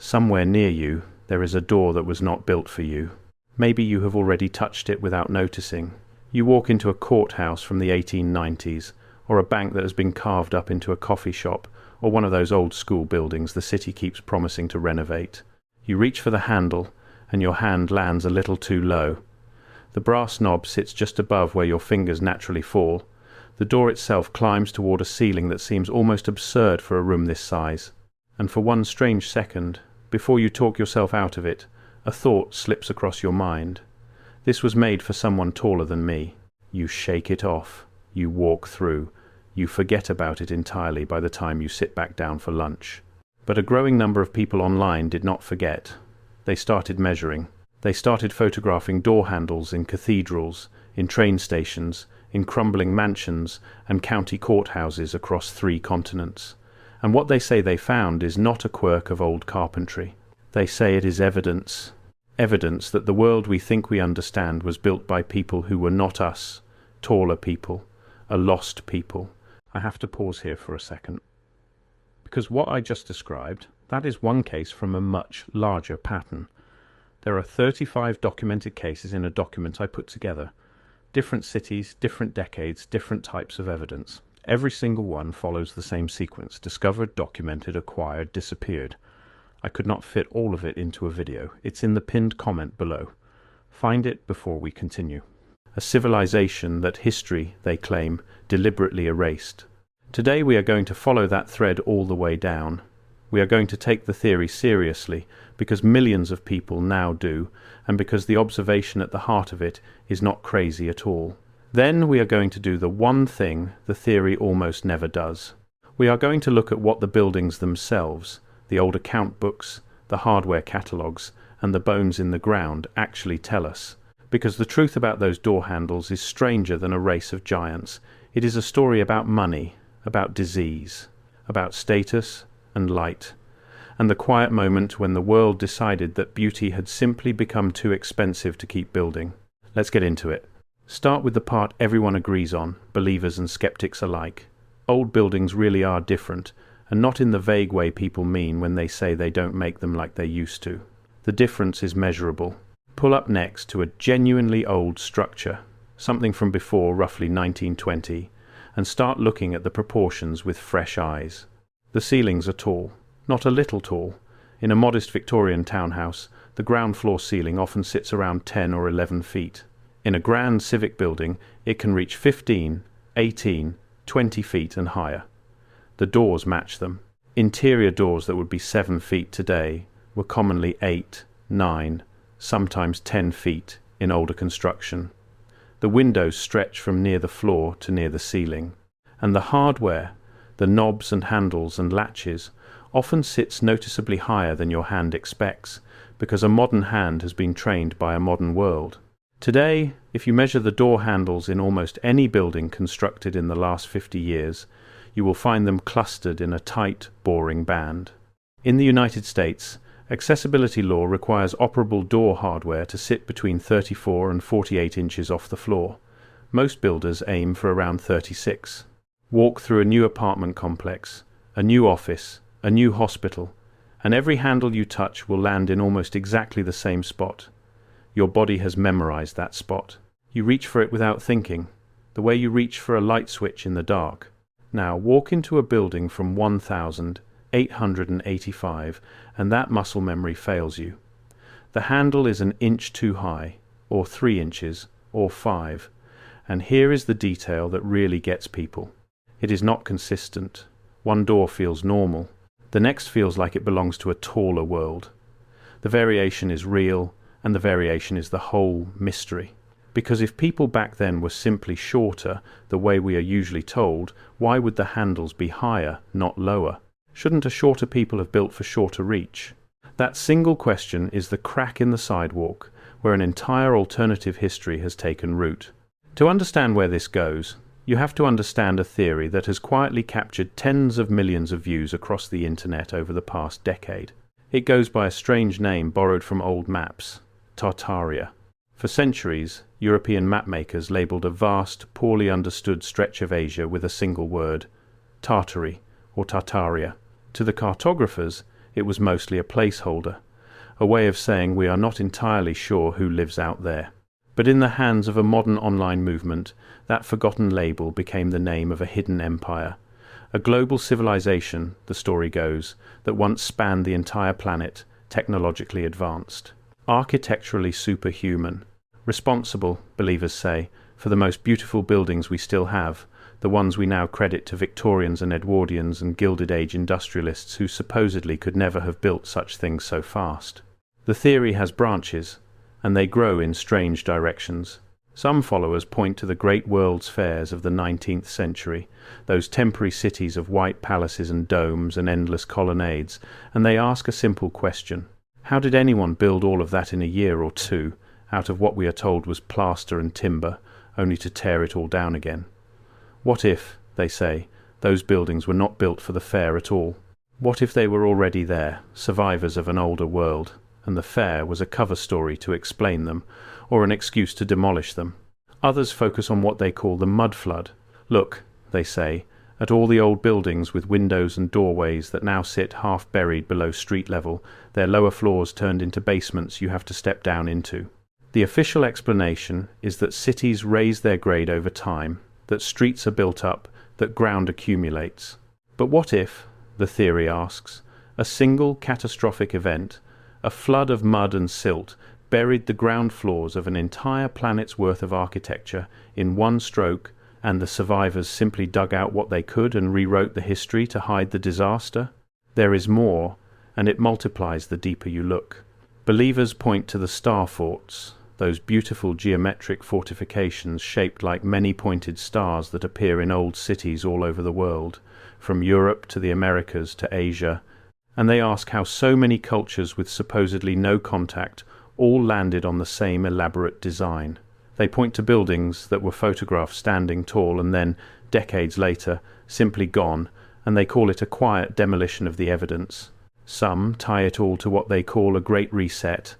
Somewhere near you, there is a door that was not built for you. Maybe you have already touched it without noticing. You walk into a courthouse from the 1890s, or a bank that has been carved up into a coffee shop, or one of those old school buildings the city keeps promising to renovate. You reach for the handle, and your hand lands a little too low. The brass knob sits just above where your fingers naturally fall. The door itself climbs toward a ceiling that seems almost absurd for a room this size. And for one strange second, before you talk yourself out of it, a thought slips across your mind. This was made for someone taller than me. You shake it off. You walk through. You forget about it entirely by the time you sit back down for lunch. But a growing number of people online did not forget. They started measuring. They started photographing door handles in cathedrals, in train stations, in crumbling mansions and county courthouses across 3 continents. And what they say they found is not a quirk of old carpentry. They say it is evidence that the world we think we understand was built by people who were not us, taller people, a lost people. I have to pause here for a second, because what I just described, that is one case from a much larger pattern. There are 35 documented cases in a document I put together. Different cities, different decades, different types of evidence. Every single one follows the same sequence: discovered, documented, acquired, disappeared. I could not fit all of it into a video. It's in the pinned comment below. Find it before we continue. A civilization that history, they claim, deliberately erased. Today we are going to follow that thread all the way down. We are going to take the theory seriously, because millions of people now do, and because the observation at the heart of it is not crazy at all. Then we are going to do the one thing the theory almost never does. We are going to look at what the buildings themselves, the old account books, the hardware catalogues, and the bones in the ground actually tell us. Because the truth about those door handles is stranger than a race of giants. It is a story about money, about disease, about status and light, and the quiet moment when the world decided that beauty had simply become too expensive to keep building. Let's get into it. Start with the part everyone agrees on, believers and skeptics alike. Old buildings really are different, and not in the vague way people mean when they say they don't make them like they used to. The difference is measurable. Pull up next to a genuinely old structure, something from before roughly 1920, and start looking at the proportions with fresh eyes. The ceilings are tall, not a little tall. In a modest Victorian townhouse, the ground floor ceiling often sits around 10 or 11 feet. In a grand civic building, it can reach 15, 18, 20 feet and higher. The doors match them. Interior doors that would be 7 feet today were commonly 8, 9, sometimes 10 feet in older construction. The windows stretch from near the floor to near the ceiling. And the hardware, the knobs and handles and latches, often sits noticeably higher than your hand expects, because a modern hand has been trained by a modern world. Today, if you measure the door handles in almost any building constructed in the last 50 years, you will find them clustered in a tight, boring band. In the United States, accessibility law requires operable door hardware to sit between 34 and 48 inches off the floor. Most builders aim for around 36. Walk through a new apartment complex, a new office, a new hospital, and every handle you touch will land in almost exactly the same spot. Your body has memorized that spot. You reach for it without thinking, the way you reach for a light switch in the dark. Now walk into a building from 1885 and that muscle memory fails you. The handle is an inch too high, or 3 inches, or 5, and here is the detail that really gets people. It is not consistent. One door feels normal. The next feels like it belongs to a taller world. The variation is real, and the variation is the whole mystery. Because if people back then were simply shorter, the way we are usually told, why would the handles be higher, not lower? Shouldn't a shorter people have built for shorter reach? That single question is the crack in the sidewalk, where an entire alternative history has taken root. To understand where this goes, you have to understand a theory that has quietly captured tens of millions of views across the internet over the past decade. It goes by a strange name borrowed from old maps: Tartaria. For centuries, European mapmakers labelled a vast, poorly understood stretch of Asia with a single word: Tartary or Tartaria. To the cartographers, It was mostly a placeholder, a way of saying we are not entirely sure who lives out there. But in the hands of a modern online movement, that forgotten label became the name of a hidden empire. A global civilization, the story goes, that once spanned the entire planet, technologically advanced. Architecturally superhuman. Responsible, believers say, for the most beautiful buildings we still have, the ones we now credit to Victorians and Edwardians and Gilded Age industrialists who supposedly could never have built such things so fast. The theory has branches, and they grow in strange directions. Some followers point to the great world's fairs of the 19th century, those temporary cities of white palaces and domes and endless colonnades, and they ask a simple question. How did anyone build all of that in a year or two, out of what we are told was plaster and timber, only to tear it all down again? What if, they say, those buildings were not built for the fair at all? What if they were already there, survivors of an older world, and the fair was a cover story to explain them, or an excuse to demolish them? Others focus on what they call the mud flood. Look, they say, at all the old buildings with windows and doorways that now sit half buried below street level, their lower floors turned into basements you have to step down into. The official explanation is that cities raise their grade over time, that streets are built up, that ground accumulates. But what if, the theory asks, a single catastrophic event, a flood of mud and silt, buried the ground floors of an entire planet's worth of architecture in one stroke, and the survivors simply dug out what they could and rewrote the history to hide the disaster? There is more, and it multiplies the deeper you look. Believers point to the star forts, those beautiful geometric fortifications shaped like many pointed stars that appear in old cities all over the world, from Europe to the Americas to Asia, and they ask how so many cultures with supposedly no contact all landed on the same elaborate design. They point to buildings that were photographed standing tall and then, decades later, simply gone, and they call it a quiet demolition of the evidence. Some tie it all to what they call a great reset,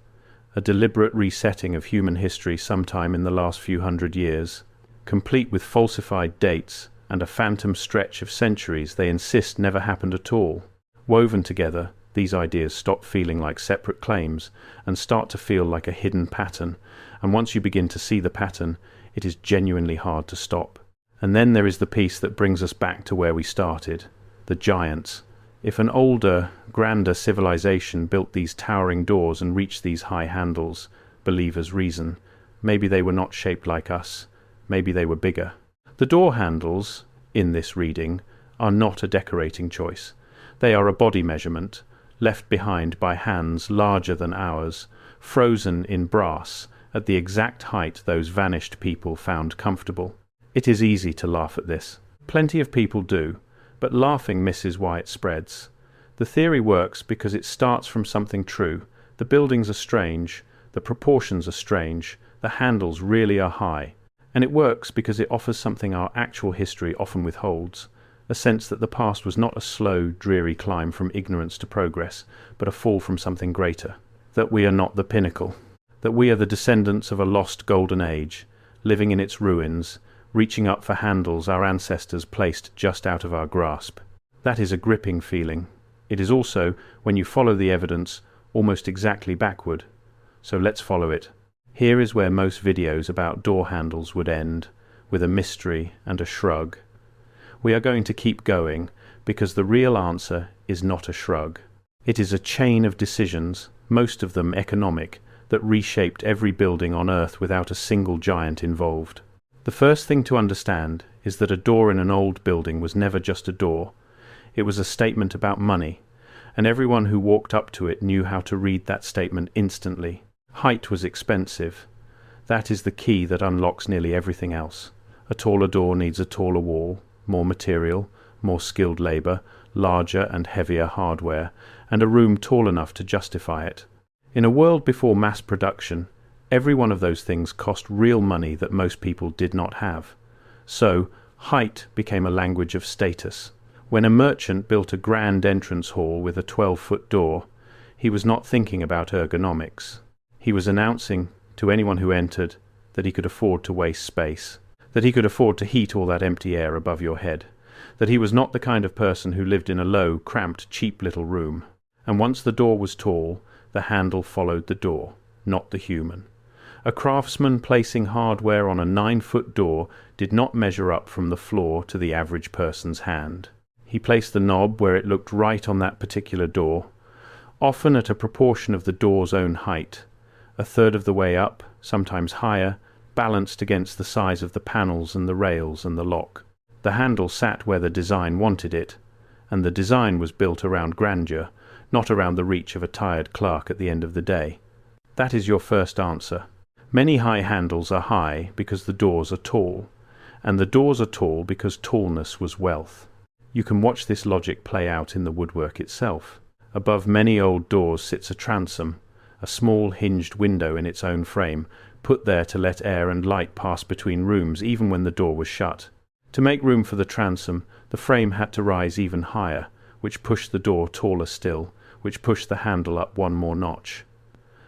a deliberate resetting of human history sometime in the last few hundred years, complete with falsified dates and a phantom stretch of centuries they insist never happened at all. Woven together, these ideas stop feeling like separate claims and start to feel like a hidden pattern, and once you begin to see the pattern, it is genuinely hard to stop. And then there is the piece that brings us back to where we started, the giants. If an older, grander civilization built these towering doors and reached these high handles, believers reason, maybe they were not shaped like us, maybe they were bigger. The door handles, in this reading, are not a decorating choice. They are a body measurement, left behind by hands larger than ours, frozen in brass at the exact height those vanished people found comfortable. It is easy to laugh at this. Plenty of people do, but laughing misses why it spreads. The theory works because it starts from something true. The buildings are strange, the proportions are strange, the handles really are high. And it works because it offers something our actual history often withholds. A sense that the past was not a slow, dreary climb from ignorance to progress, but a fall from something greater. That we are not the pinnacle. That we are the descendants of a lost golden age, living in its ruins, reaching up for handles our ancestors placed just out of our grasp. That is a gripping feeling. It is also, when you follow the evidence, almost exactly backward. So let's follow it. Here is where most videos about door handles would end, with a mystery and a shrug. We are going to keep going, because the real answer is not a shrug. It is a chain of decisions, most of them economic, that reshaped every building on Earth without a single giant involved. The first thing to understand is that a door in an old building was never just a door. It was a statement about money, and everyone who walked up to it knew how to read that statement instantly. Height was expensive. That is the key that unlocks nearly everything else. A taller door needs a taller wall, more material, more skilled labour, larger and heavier hardware, and a room tall enough to justify it. In a world before mass production, every one of those things cost real money that most people did not have. So, height became a language of status. When a merchant built a grand entrance hall with a 12-foot door, he was not thinking about ergonomics. He was announcing, to anyone who entered, that he could afford to waste space, that he could afford to heat all that empty air above your head, that he was not the kind of person who lived in a low, cramped, cheap little room. and once the door was tall, the handle followed the door, not the human. A craftsman placing hardware on a 9-foot door did not measure up from the floor to the average person's hand. He placed the knob where it looked right on that particular door, often at a proportion of the door's own height, a third of the way up, sometimes higher, balanced against the size of the panels and the rails and the lock. The handle sat where the design wanted it, and the design was built around grandeur, not around the reach of a tired clerk at the end of the day. That is your first answer. Many high handles are high because the doors are tall, and the doors are tall because tallness was wealth. You can watch this logic play out in the woodwork itself. Above many old doors sits a transom, a small hinged window in its own frame, put there to let air and light pass between rooms even when the door was shut. To make room for the transom, the frame had to rise even higher, which pushed the door taller still, which pushed the handle up one more notch.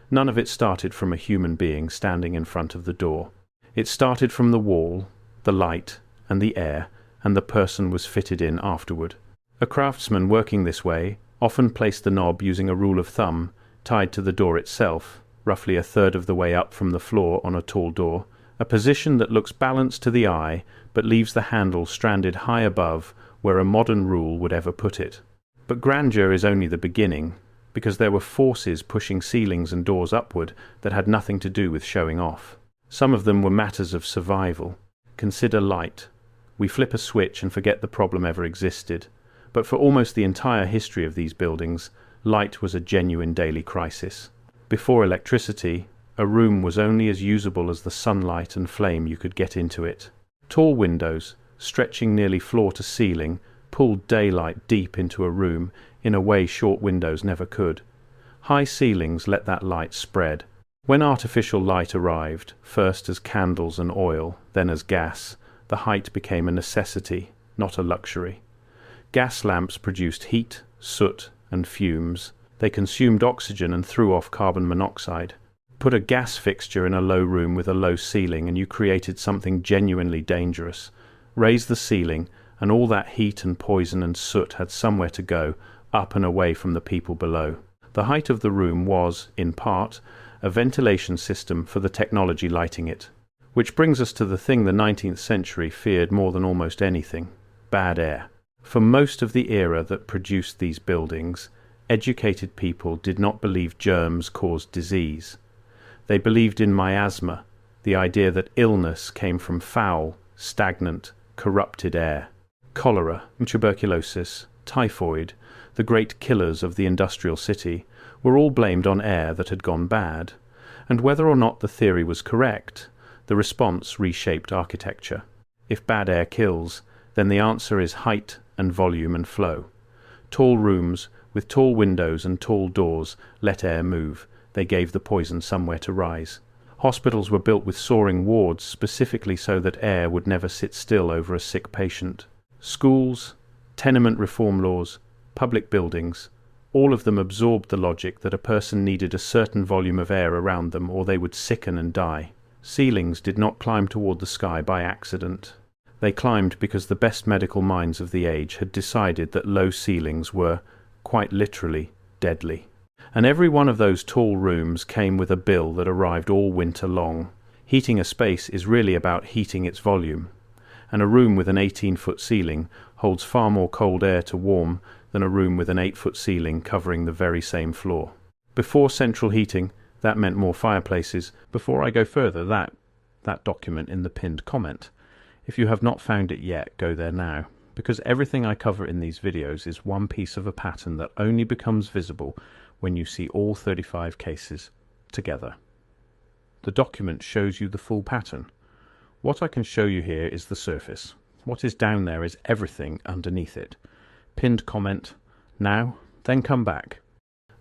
None of it started from a human being standing in front of the door. It started from the wall, the light, and the air, and the person was fitted in afterward. A craftsman working this way often placed the knob using a rule of thumb tied to the door itself, roughly a third of the way up from the floor on a tall door, a position that looks balanced to the eye but leaves the handle stranded high above where a modern rule would ever put it. But grandeur is only the beginning, because there were forces pushing ceilings and doors upward that had nothing to do with showing off. Some of them were matters of survival. Consider light. We flip a switch and forget the problem ever existed. But for almost the entire history of these buildings, light was a genuine daily crisis. Before electricity, a room was only as usable as the sunlight and flame you could get into it. Tall windows, stretching nearly floor to ceiling, pulled daylight deep into a room in a way short windows never could. High ceilings let that light spread. When artificial light arrived, first as candles and oil, then as gas, the height became a necessity, not a luxury. Gas lamps produced heat, soot, and fumes. They consumed oxygen and threw off carbon monoxide. Put a gas fixture in a low room with a low ceiling and you created something genuinely dangerous. Raise the ceiling, and all that heat and poison and soot had somewhere to go, up and away from the people below. The height of the room was, in part, a ventilation system for the technology lighting it. Which brings us to the thing the 19th century feared more than almost anything: bad air. For most of the era that produced these buildings, educated people did not believe germs caused disease. They believed in miasma, the idea that illness came from foul, stagnant, corrupted air. Cholera, tuberculosis, typhoid, the great killers of the industrial city, were all blamed on air that had gone bad, and whether or not the theory was correct, the response reshaped architecture. If bad air kills, then the answer is height and volume and flow. Tall rooms with tall windows and tall doors let air move. They gave the poison somewhere to rise. Hospitals were built with soaring wards specifically so that air would never sit still over a sick patient. Schools, tenement reform laws, public buildings, all of them absorbed the logic that a person needed a certain volume of air around them or they would sicken and die. Ceilings did not climb toward the sky by accident. They climbed because the best medical minds of the age had decided that low ceilings were, quite literally, deadly. And every one of those tall rooms came with a bill that arrived all winter long. Heating a space is really about heating its volume, and a room with an 18-foot ceiling holds far more cold air to warm than a room with an 8-foot ceiling covering the very same floor. Before central heating, that meant more fireplaces. Before I go further, that document in the pinned comment. If you have not found it yet, go there now, because everything I cover in these videos is one piece of a pattern that only becomes visible when you see all 35 cases together. The document shows you the full pattern. What I can show you here is the surface. What is down there is everything underneath it. Pinned comment, now, then come back.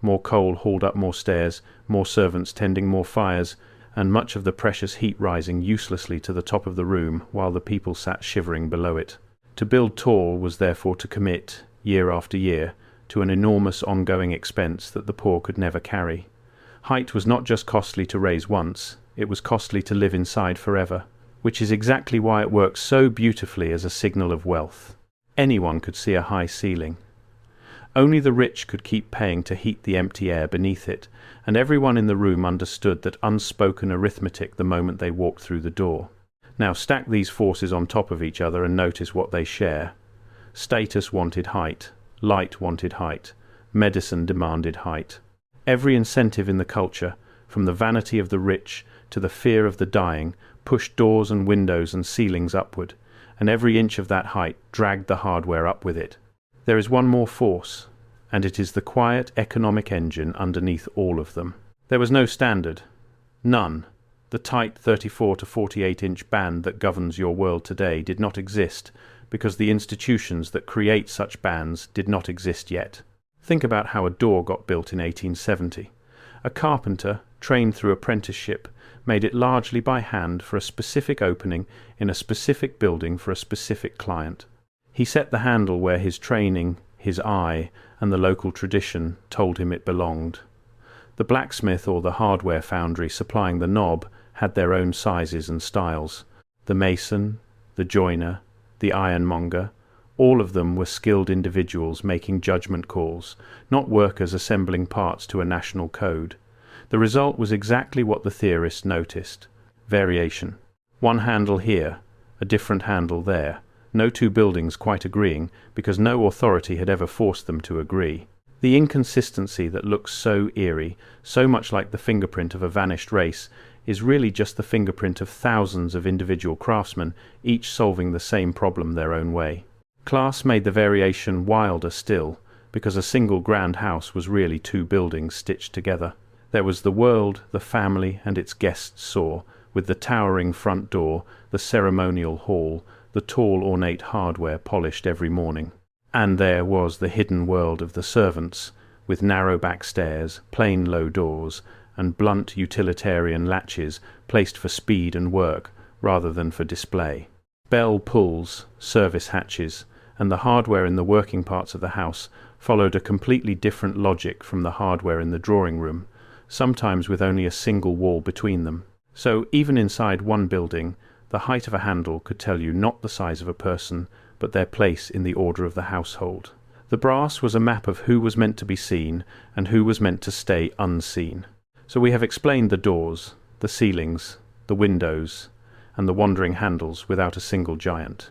More coal hauled up more stairs, more servants tending more fires, and much of the precious heat rising uselessly to the top of the room while the people sat shivering below it. To build tall was therefore to commit, year after year, to an enormous ongoing expense that the poor could never carry. Height was not just costly to raise once, it was costly to live inside forever, which is exactly why it works so beautifully as a signal of wealth. Anyone could see a high ceiling. Only the rich could keep paying to heat the empty air beneath it, and everyone in the room understood that unspoken arithmetic the moment they walked through the door. Now stack these forces on top of each other and notice what they share. Status wanted height, light wanted height, medicine demanded height. Every incentive in the culture, from the vanity of the rich to the fear of the dying, pushed doors and windows and ceilings upward, and every inch of that height dragged the hardware up with it. There is one more force, and it is the quiet economic engine underneath all of them. There was no standard. None. The tight 34 to 48-inch band that governs your world today did not exist because the institutions that create such bands did not exist yet. Think about how a door got built in 1870. A carpenter, trained through apprenticeship, made it largely by hand for a specific opening in a specific building for a specific client. He set the handle where his training, his eye, and the local tradition told him it belonged. The blacksmith or the hardware foundry supplying the knob had their own sizes and styles. The mason, the joiner, the ironmonger, all of them were skilled individuals making judgment calls, not workers assembling parts to a national code. The result was exactly what the theorists noticed: variation. One handle here, a different handle there. No two buildings quite agreeing, because no authority had ever forced them to agree. The inconsistency that looks so eerie, so much like the fingerprint of a vanished race, is really just the fingerprint of thousands of individual craftsmen, each solving the same problem their own way. Class made the variation wilder still, because a single grand house was really two buildings stitched together. There was the world the family and its guests saw, with the towering front door, the ceremonial hall, the tall ornate hardware polished every morning. And there was the hidden world of the servants, with narrow back stairs, plain low doors, and blunt utilitarian latches placed for speed and work rather than for display. Bell pulls, service hatches, and the hardware in the working parts of the house followed a completely different logic from the hardware in the drawing room, sometimes with only a single wall between them. So even inside one building, the height of a handle could tell you not the size of a person, but their place in the order of the household. The brass was a map of who was meant to be seen and who was meant to stay unseen. So we have explained the doors, the ceilings, the windows, and the wandering handles without a single giant.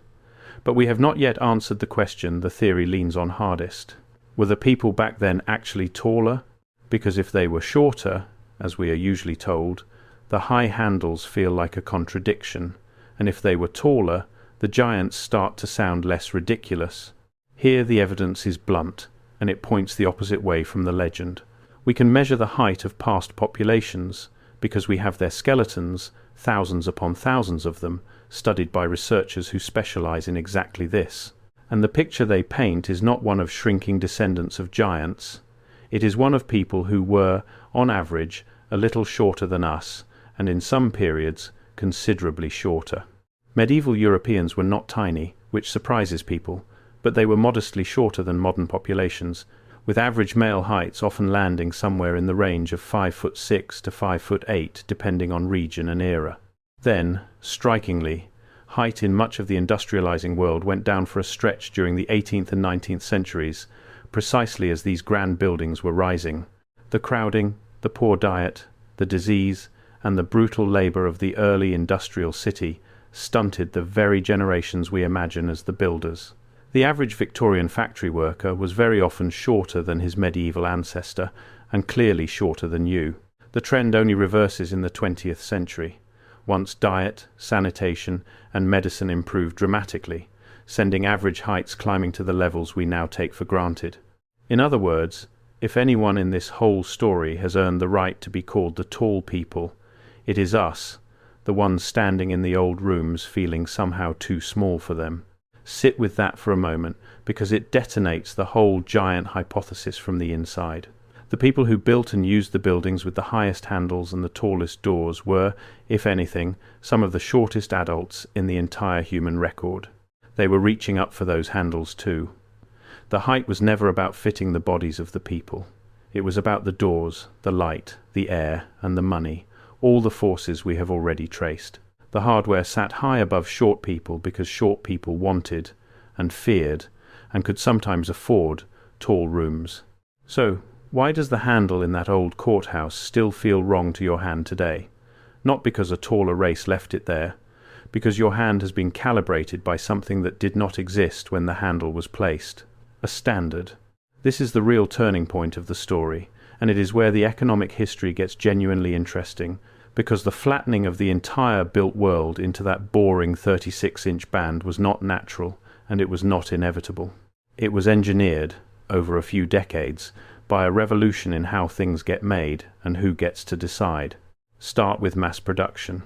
But we have not yet answered the question the theory leans on hardest. Were the people back then actually taller? Because if they were shorter, as we are usually told, the high handles feel like a contradiction, and if they were taller, the giants start to sound less ridiculous. Here the evidence is blunt, and it points the opposite way from the legend. We can measure the height of past populations, because we have their skeletons, thousands upon thousands of them, studied by researchers who specialize in exactly this. And the picture they paint is not one of shrinking descendants of giants. It is one of people who were, on average, a little shorter than us, and in some periods, considerably shorter. Medieval Europeans were not tiny, which surprises people, but they were modestly shorter than modern populations, with average male heights often landing somewhere in the range of 5'6" to 5'8", depending on region and era. Then, strikingly, height in much of the industrializing world went down for a stretch during the 18th and 19th centuries, precisely as these grand buildings were rising. The crowding, the poor diet, the disease, and the brutal labor of the early industrial city stunted the very generations we imagine as the builders. The average Victorian factory worker was very often shorter than his medieval ancestor, and clearly shorter than you. The trend only reverses in the 20th century, once diet, sanitation, and medicine improved dramatically, sending average heights climbing to the levels we now take for granted. In other words, if anyone in this whole story has earned the right to be called the tall people, it is us, the ones standing in the old rooms feeling somehow too small for them. Sit with that for a moment, because it detonates the whole giant hypothesis from the inside. The people who built and used the buildings with the highest handles and the tallest doors were, if anything, some of the shortest adults in the entire human record. They were reaching up for those handles too. The height was never about fitting the bodies of the people. It was about the doors, the light, the air, and the money, all the forces we have already traced. The hardware sat high above short people because short people wanted, and feared, and could sometimes afford, tall rooms. So, why does the handle in that old courthouse still feel wrong to your hand today? Not because a taller race left it there, because your hand has been calibrated by something that did not exist when the handle was placed. A standard. This is the real turning point of the story, and it is where the economic history gets genuinely interesting, because the flattening of the entire built world into that boring 36-inch band was not natural, and it was not inevitable. It was engineered, over a few decades, by a revolution in how things get made and who gets to decide. Start with mass production.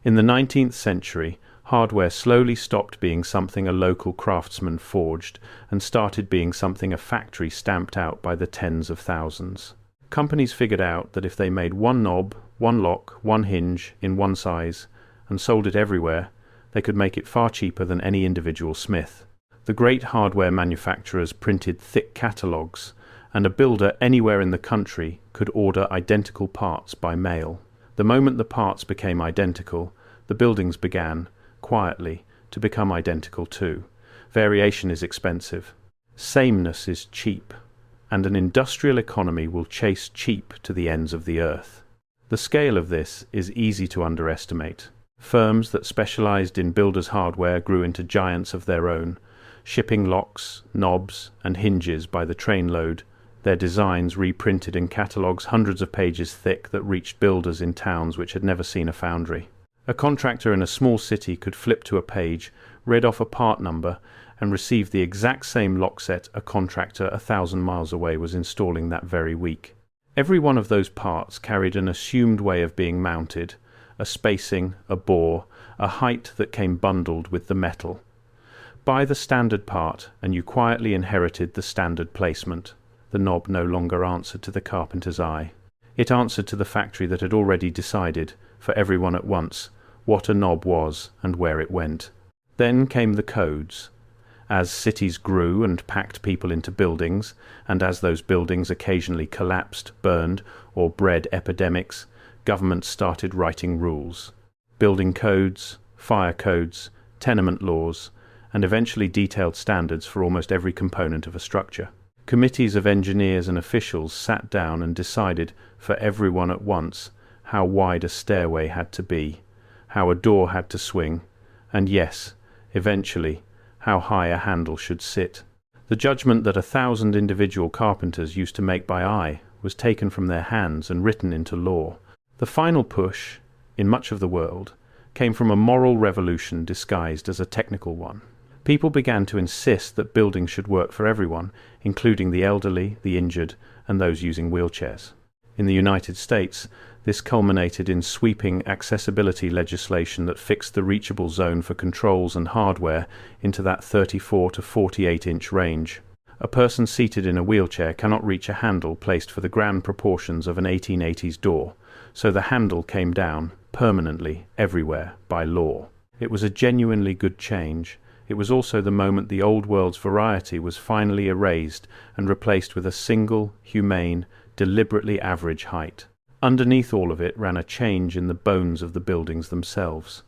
In the 19th century, hardware slowly stopped being something a local craftsman forged and started being something a factory stamped out by the tens of thousands. Companies figured out that if they made one knob, one lock, one hinge in one size and sold it everywhere, they could make it far cheaper than any individual smith. The great hardware manufacturers printed thick catalogues, and a builder anywhere in the country could order identical parts by mail. The moment the parts became identical, the buildings began, quietly, to become identical too. Variation is expensive. Sameness is cheap, and an industrial economy will chase cheap to the ends of the earth. The scale of this is easy to underestimate. Firms that specialized in builders' hardware grew into giants of their own, shipping locks, knobs, and hinges by the trainload, their designs reprinted in catalogues hundreds of pages thick that reached builders in towns which had never seen a foundry. A contractor in a small city could flip to a page, read off a part number, and receive the exact same lock set a contractor 1,000 miles away was installing that very week. Every one of those parts carried an assumed way of being mounted, a spacing, a bore, a height that came bundled with the metal. Buy the standard part, and you quietly inherited the standard placement. The knob no longer answered to the carpenter's eye. It answered to the factory that had already decided, for everyone at once, what a knob was and where it went. Then came the codes. As cities grew and packed people into buildings, and as those buildings occasionally collapsed, burned, or bred epidemics, governments started writing rules. Building codes, fire codes, tenement laws, and eventually detailed standards for almost every component of a structure. Committees of engineers and officials sat down and decided, for everyone at once, how wide a stairway had to be, how a door had to swing, and yes, eventually, how high a handle should sit. The judgment that 1,000 individual carpenters used to make by eye was taken from their hands and written into law. The final push, in much of the world, came from a moral revolution disguised as a technical one. People began to insist that buildings should work for everyone, including the elderly, the injured, and those using wheelchairs. In the United States, this culminated in sweeping accessibility legislation that fixed the reachable zone for controls and hardware into that 34 to 48-inch range. A person seated in a wheelchair cannot reach a handle placed for the grand proportions of an 1880s door, so the handle came down, permanently, everywhere, by law. It was a genuinely good change. It was also the moment the old world's variety was finally erased and replaced with a single, humane, deliberately average height. Underneath all of it ran a change in the bones of the buildings themselves.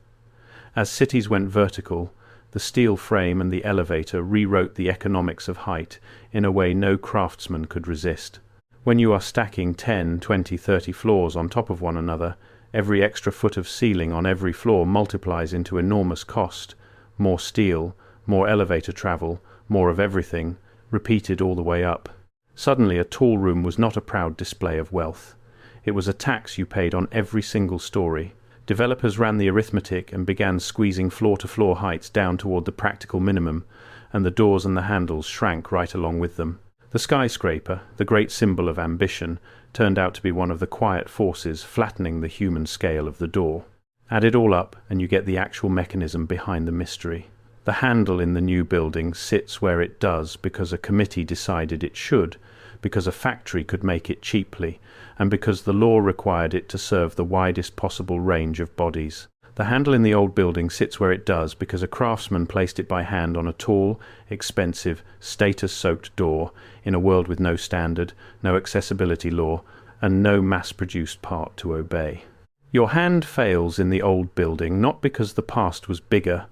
As cities went vertical, the steel frame and the elevator rewrote the economics of height in a way no craftsman could resist. When you are stacking 10, 20, 30 floors on top of one another, every extra foot of ceiling on every floor multiplies into enormous cost. More steel, more elevator travel, more of everything, repeated all the way up. Suddenly a tall room was not a proud display of wealth. It was a tax you paid on every single story. Developers ran the arithmetic and began squeezing floor-to-floor heights down toward the practical minimum, and the doors and the handles shrank right along with them. The skyscraper, the great symbol of ambition, turned out to be one of the quiet forces flattening the human scale of the door. Add it all up and you get the actual mechanism behind the mystery. The handle in the new building sits where it does because a committee decided it should, because a factory could make it cheaply, and because the law required it to serve the widest possible range of bodies. The handle in the old building sits where it does because a craftsman placed it by hand on a tall, expensive, status-soaked door in a world with no standard, no accessibility law, and no mass-produced part to obey. Your hand fails in the old building not because the past was bigger,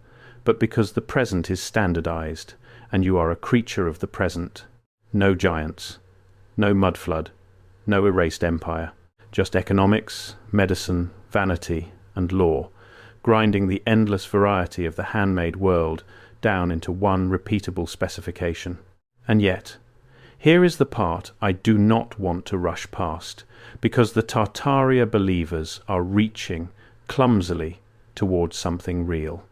but because the present is standardized, and you are a creature of the present. No giants, no mud flood, no erased empire. Just economics, medicine, vanity, and law, grinding the endless variety of the handmade world down into one repeatable specification. And yet, here is the part I do not want to rush past, because the Tartaria believers are reaching, clumsily, towards something real.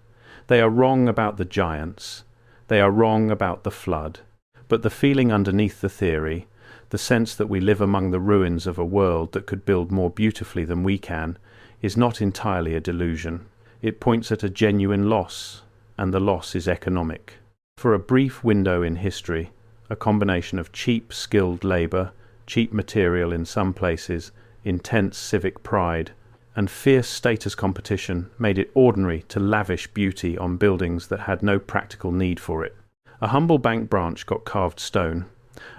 They are wrong about the giants. They are wrong about the flood. But the feeling underneath the theory, the sense that we live among the ruins of a world that could build more beautifully than we can, is not entirely a delusion. It points at a genuine loss, and the loss is economic. For a brief window in history, a combination of cheap, skilled labour, cheap material in some places, intense civic pride, and fierce status competition made it ordinary to lavish beauty on buildings that had no practical need for it. A humble bank branch got carved stone.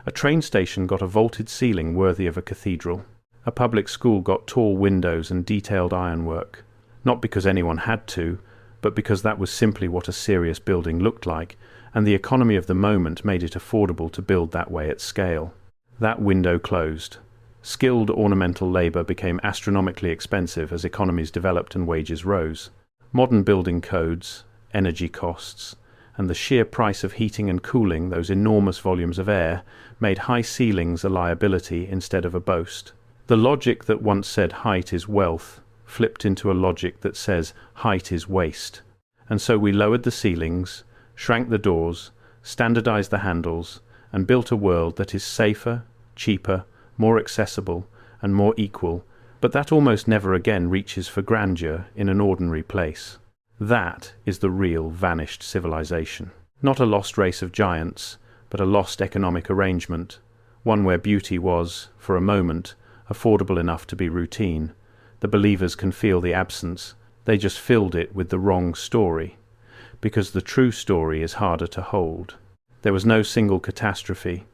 A train station got a vaulted ceiling worthy of a cathedral. A public school got tall windows and detailed ironwork, not because anyone had to, but because that was simply what a serious building looked like, and the economy of the moment made it affordable to build that way at scale. That window closed. Skilled ornamental labour became astronomically expensive as economies developed and wages rose. Modern building codes, energy costs, and the sheer price of heating and cooling those enormous volumes of air made high ceilings a liability instead of a boast. The logic that once said height is wealth flipped into a logic that says height is waste. And so we lowered the ceilings, shrank the doors, standardized the handles, and built a world that is safer, cheaper, more accessible, and more equal, but that almost never again reaches for grandeur in an ordinary place. That is the real vanished civilization. Not a lost race of giants, but a lost economic arrangement, one where beauty was, for a moment, affordable enough to be routine. The believers can feel the absence. They just filled it with the wrong story, because the true story is harder to hold. There was no single catastrophe,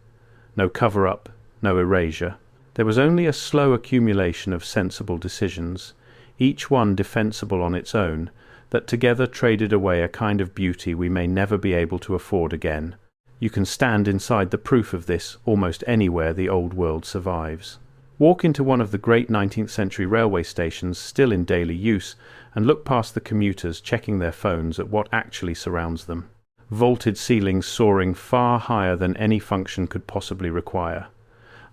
no cover-up, no erasure. There was only a slow accumulation of sensible decisions, each one defensible on its own, that together traded away a kind of beauty we may never be able to afford again. You can stand inside the proof of this almost anywhere the old world survives. Walk into one of the great 19th century railway stations still in daily use and look past the commuters checking their phones at what actually surrounds them. Vaulted ceilings soaring far higher than any function could possibly require.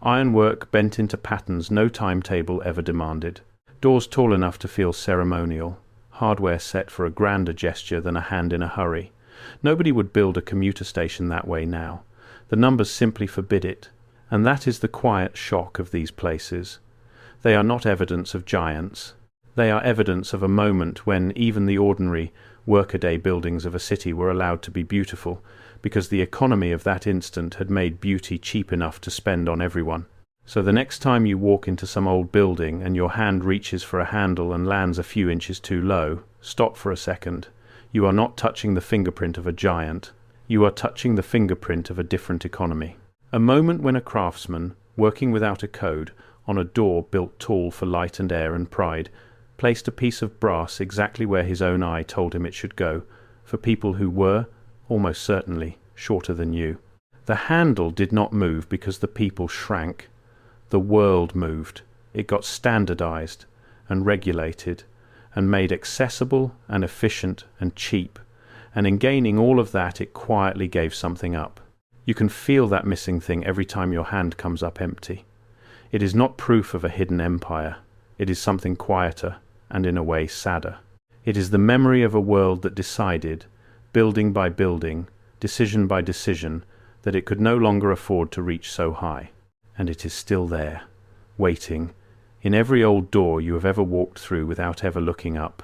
Ironwork bent into patterns no timetable ever demanded. Doors tall enough to feel ceremonial. Hardware set for a grander gesture than a hand in a hurry. Nobody would build a commuter station that way now. The numbers simply forbid it. And that is the quiet shock of these places. They are not evidence of giants. They are evidence of a moment when even the ordinary workaday buildings of a city were allowed to be beautiful, because the economy of that instant had made beauty cheap enough to spend on everyone. So the next time you walk into some old building and your hand reaches for a handle and lands a few inches too low, stop for a second. You are not touching the fingerprint of a giant. You are touching the fingerprint of a different economy. A moment when a craftsman, working without a code, on a door built tall for light and air and pride, placed a piece of brass exactly where his own eye told him it should go, for people who were, almost certainly, shorter than you. The handle did not move because the people shrank. The world moved. It got standardized and regulated and made accessible and efficient and cheap, and in gaining all of that it quietly gave something up. You can feel that missing thing every time your hand comes up empty. It is not proof of a hidden empire. It is something quieter and in a way sadder. It is the memory of a world that decided, building by building, decision by decision, that it could no longer afford to reach so high. And it is still there, waiting, in every old door you have ever walked through without ever looking up,